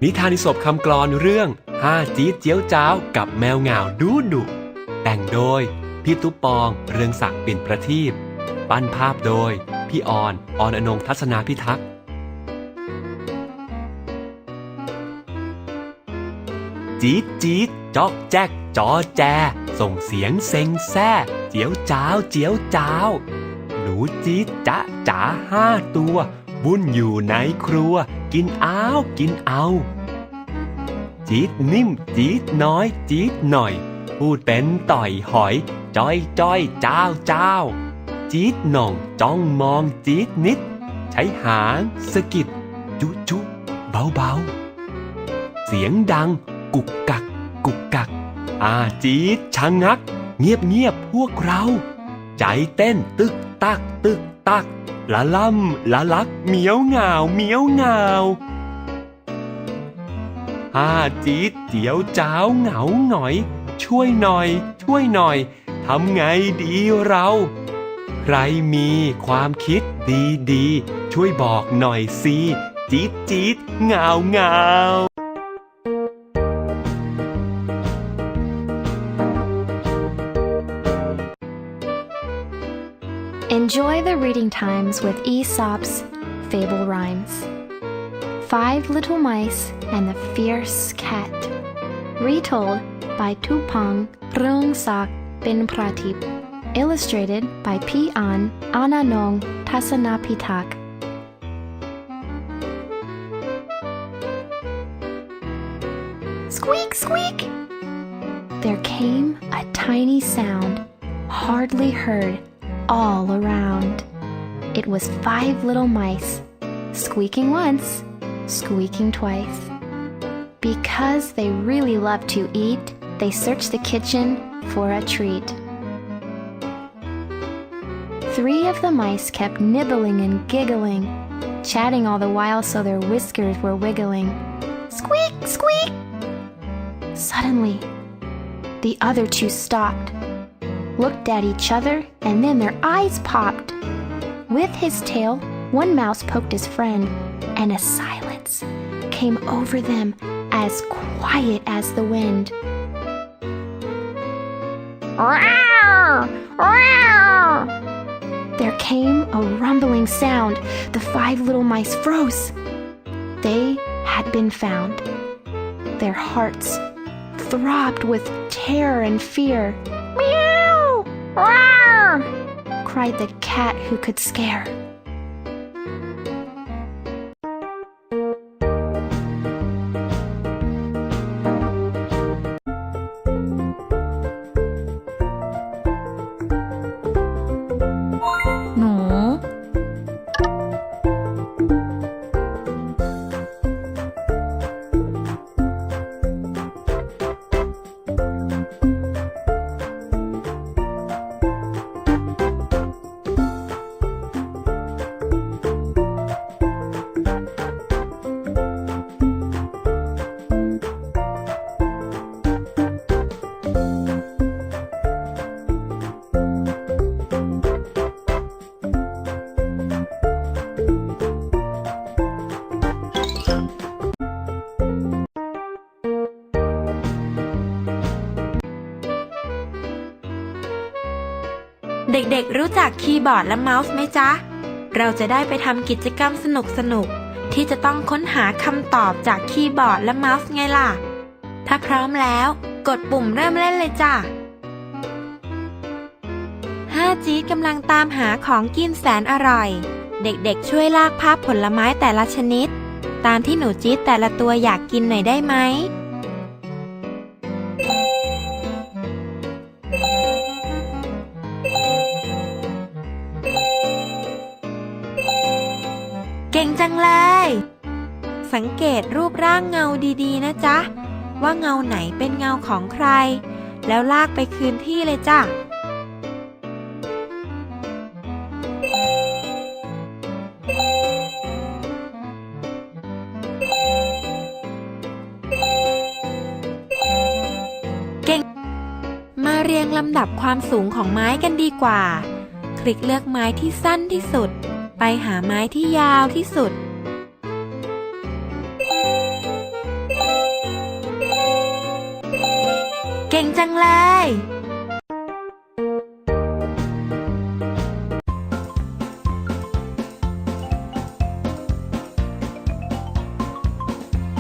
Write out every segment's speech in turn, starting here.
นิทานอิศบคำกลอนเรื่อง5จี๊ดเจี๊ยวจ้าวกับแมวเหงาดูดุแต่งโดยพี่ตุ๊ปปองเรืองศักดิ์ปิ่นประทีปปั้นภาพโดยพี่ออนอนงทัศนาพิทักษ์จี๊ดจี๊ดจ๊อกแจ๊กจอแจส่งเสียงเซ็งแซ่เจียวจ้าวเจียวจ้าวหนูจี๊ดจ๊ะจ๋า5ตัววุ่นอยู่ในครัวกินกินเอาจี๊ดนิ่มจี๊ดน้อยจี๊ดหน่อยพูดเป็นต่อยหอยจ้อยจ้อยเจ้าเจ้าจี๊ดหน่องจ้องมองจี๊ดนิดใช้หางสะกิดจุจุเบาเบาเสียงดังกุกกักกุกกักจี๊ดชะงักเงียบเงียบพวกเราใจเต้นตึกตักตึกตักละล่ำละลักเหมียวเหงาเหมียวเหงาจี๊ดเจียวจ้าวเหงาหน่อยช่วยหน่อยช่วยหน่อยทำไงดีเราใครมีความคิดดีๆช่วยบอกหน่อยสิจี๊ดจี๊ดเหงาเหงาEnjoy the reading times with Aesop's Fable Rhymes. 5 Little Mice and the Fierce Cat. Retold by Tupang Rungsak bin Pratip. Illustrated by P. An Ananong Tasanapitak. Squeak, squeak! There came a tiny sound, hardly heard all around. It was 5 little mice, squeaking once, squeaking twice. Because they really loved to eat, they searched the kitchen for a treat. 3 of the mice kept nibbling and giggling, chatting all the while so their whiskers were wiggling. Squeak, squeak! Suddenly, the other 2 stopped, looked at each other, and then their eyes popped. With his tail, one mouse poked his friend, and a silence came over them as quiet as the wind. Rawr! Rawr! There came a rumbling sound. The 5 little mice froze. They had been found. Their hearts throbbed with terror and fear. Meow! Rawr! Cried the cat who could scare. No.เด็กๆรู้จักคีย์บอร์ดและเมาส์ไหมจ๊ะเราจะได้ไปทำกิจกรรมสนุกๆที่จะต้องค้นหาคำตอบจากคีย์บอร์ดและเมาส์ไงล่ะถ้าพร้อมแล้วกดปุ่มเริ่มเล่นเลยจ้ะ5 จี๊ดกำลังตามหาของกินแสนอร่อยเด็กๆช่วยลากภาพผลไม้แต่ละชนิดตามที่หนูจี๊ดแต่ละตัวอยากกินหน่อยได้ไหมเก่งจังเลยสังเกตรูปร่างเงาดีๆนะจ๊ะว่าเงาไหนเป็นเงาของใครแล้วลากไปคืนที่เลยจ้ะเก่งมาเรียงลำดับความสูงของไม้กันดีกว่าคลิกเลือกไม้ที่สั้นที่สุดไปหาไม้ที่ยาวที่สุด เก่งจังเลย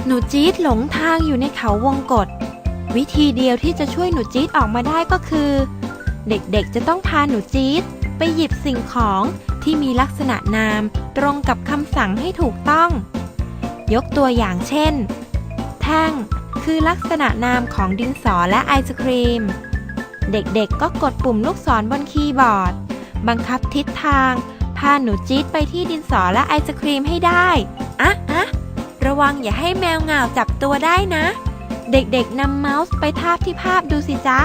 หนูจี๊ดหลงทางอยู่ในเขาวงกตวิธีเดียวที่จะช่วยหนูจี๊ดออกมาได้ก็คือ เด็กๆจะต้องพาหนูจี๊ดไปหยิบสิ่งของที่มีลักษณะนามตรงกับคำสั่งให้ถูกต้อง ยกตัวอย่างเช่น แท่งคือลักษณะนามของดินสอและไอศครีม เด็กๆก็กดปุ่มลูกศรบนคีย์บอร์ด บังคับทิศทางพาหนูจี๊ดไปที่ดินสอและไอศครีมให้ได้ระวังอย่าให้แมวเหงาจับตัวได้นะ เด็กๆนำเมาส์ไปทาบที่ภาพดูสิจ๊ะ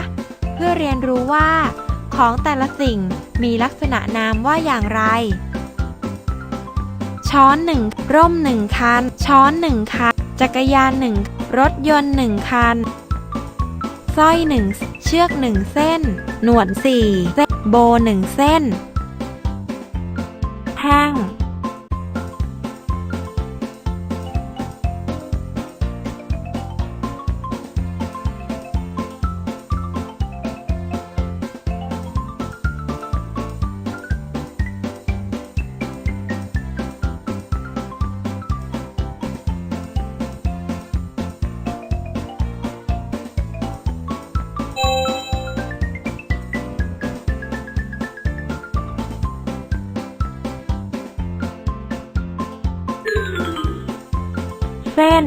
เพื่อเรียนรู้ว่าของแต่ละสิ่งมีลักษณะนามว่าอย่างไร ช้อน1 ร่ม1 คัน ช้อน1 คัน จักรยาน1 รถยนต์1 คัน สร้อย1 เชือก1 เส้น หนวด4 เส้น โบ1 เส้น แท่งเส้น